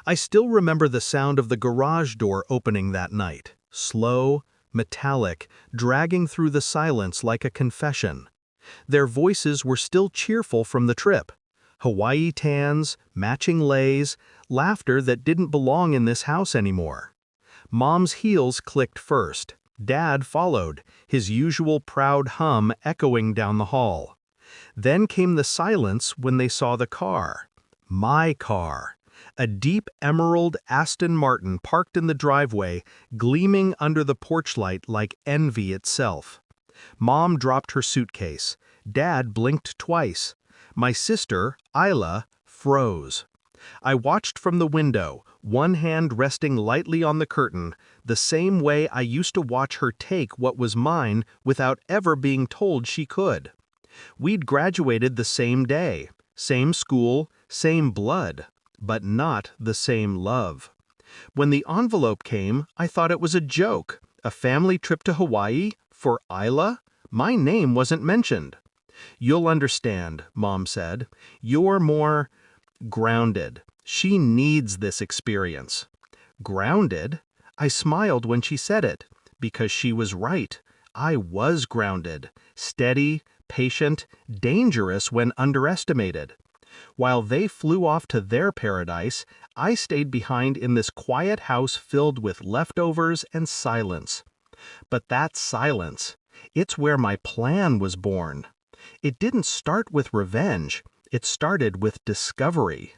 I still remember the sound of the garage door opening that night, slow, metallic, dragging through the silence like a confession. Their voices were still cheerful from the trip. Hawaii tans, matching leis, laughter that didn't belong in this house anymore. Mom's heels clicked first. Dad followed, his usual proud hum echoing down the hall. Then came the silence when they saw the car. My car. A deep emerald Aston Martin parked in the driveway, gleaming under the porch light like envy itself. Mom dropped her suitcase. Dad blinked twice. My sister, Isla, froze. I watched from the window, one hand resting lightly on the curtain, the same way I used to watch her take what was mine without ever being told she could. We'd graduated the same day, same school, same blood, but not the same love. When the envelope came, I thought it was a joke, a family trip to Hawaii for Isla. My name wasn't mentioned. "You'll understand," Mom said. "You're more grounded. She needs this experience." Grounded? I smiled when she said it, because she was right. I was grounded, steady, patient, dangerous when underestimated. While they flew off to their paradise, I stayed behind in this quiet house filled with leftovers and silence. But that silence, it's where my plan was born. It didn't start with revenge, it started with discovery.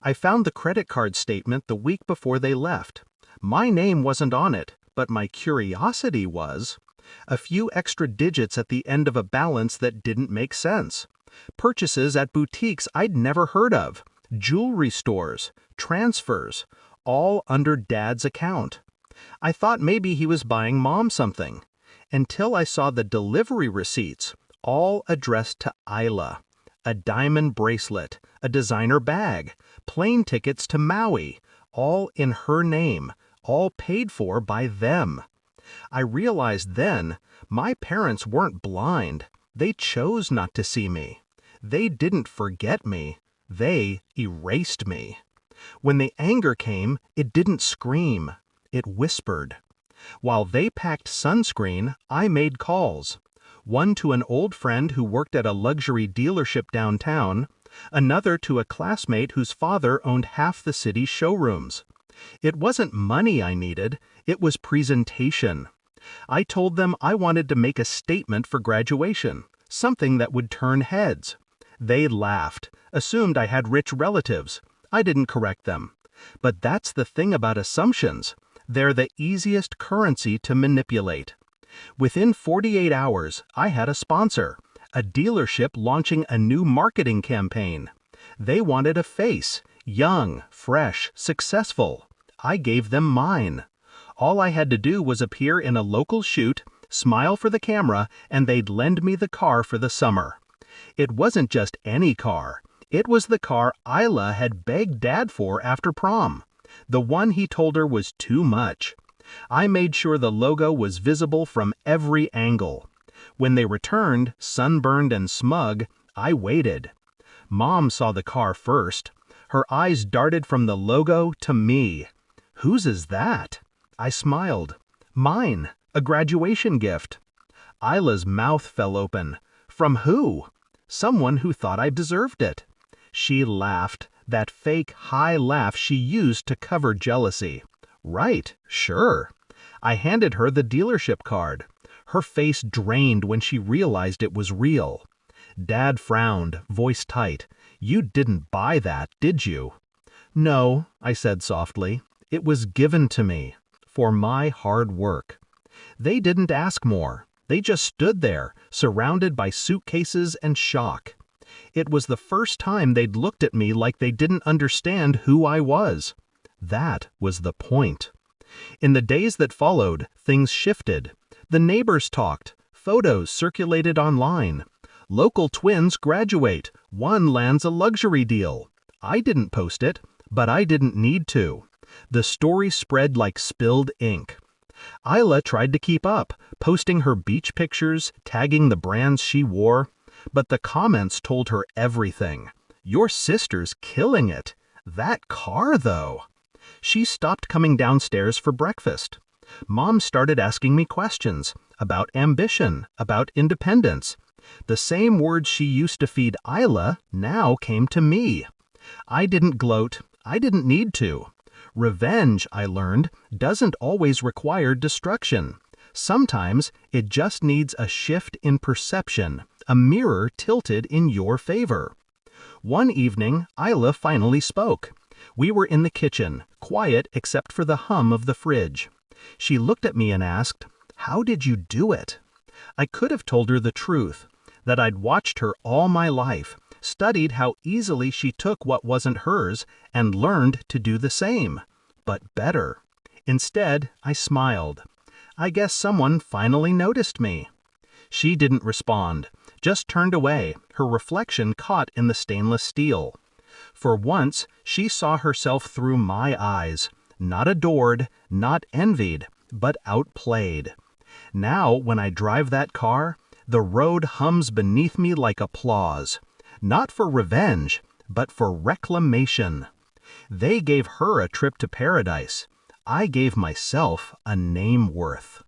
I found the credit card statement the week before they left. My name wasn't on it, but my curiosity was. A few extra digits at the end of a balance that didn't make sense. Purchases at boutiques I'd never heard of, jewelry stores, transfers, all under Dad's account. I thought maybe he was buying Mom something, until I saw the delivery receipts, all addressed to Isla. A diamond bracelet, a designer bag, plane tickets to Maui, all in her name, all paid for by them. I realized then, my parents weren't blind. They chose not to see me. They didn't forget me. They erased me. When the anger came, it didn't scream. It whispered. While they packed sunscreen, I made calls. One to an old friend who worked at a luxury dealership downtown, another to a classmate whose father owned half the city's showrooms. It wasn't money I needed, it was presentation. I told them I wanted to make a statement for graduation, something that would turn heads. They laughed, assumed I had rich relatives. I didn't correct them. But that's the thing about assumptions. They're the easiest currency to manipulate. Within 48 hours, I had a sponsor, a dealership launching a new marketing campaign. They wanted a face, young, fresh, successful. I gave them mine. All I had to do was appear in a local shoot, smile for the camera, and they'd lend me the car for the summer. It wasn't just any car. It was the car Isla had begged Dad for after prom. The one he told her was too much. I made sure the logo was visible from every angle. When they returned, sunburned and smug, I waited. Mom saw the car first. Her eyes darted from the logo to me. "Whose is that?" I smiled. "Mine, a graduation gift." Isla's mouth fell open. "From who?" "Someone who thought I deserved it." She laughed, that fake high laugh she used to cover jealousy. "Right, sure." I handed her the dealership card. Her face drained when she realized it was real. Dad frowned, voice tight. "You didn't buy that, did you?" "No," I said softly. "It was given to me. For my hard work." They didn't ask more. They just stood there, surrounded by suitcases and shock. It was the first time they'd looked at me like they didn't understand who I was. That was the point. In the days that followed, things shifted. The neighbors talked. Photos circulated online. Local twins graduate. One lands a luxury deal. I didn't post it, but I didn't need to. The story spread like spilled ink. Isla tried to keep up, posting her beach pictures, tagging the brands she wore. But the comments told her everything. "Your sister's killing it. That car, though." She stopped coming downstairs for breakfast. Mom started asking me questions about ambition, about independence. The same words she used to feed Isla now came to me. I didn't gloat. I didn't need to. Revenge, I learned, doesn't always require destruction. Sometimes it just needs a shift in perception, a mirror tilted in your favor. One evening, Isla finally spoke. We were in the kitchen, quiet except for the hum of the fridge. She looked at me and asked, "How did you do it?" I could have told her the truth, that I'd watched her all my life, studied how easily she took what wasn't hers, and learned to do the same, but better. Instead, I smiled. I guess someone finally noticed me. She didn't respond, just turned away, her reflection caught in the stainless steel. For once, she saw herself through my eyes, not adored, not envied, but outplayed. Now, when I drive that car, the road hums beneath me like applause. Not for revenge, but for reclamation. They gave her a trip to paradise. I gave myself a name worth.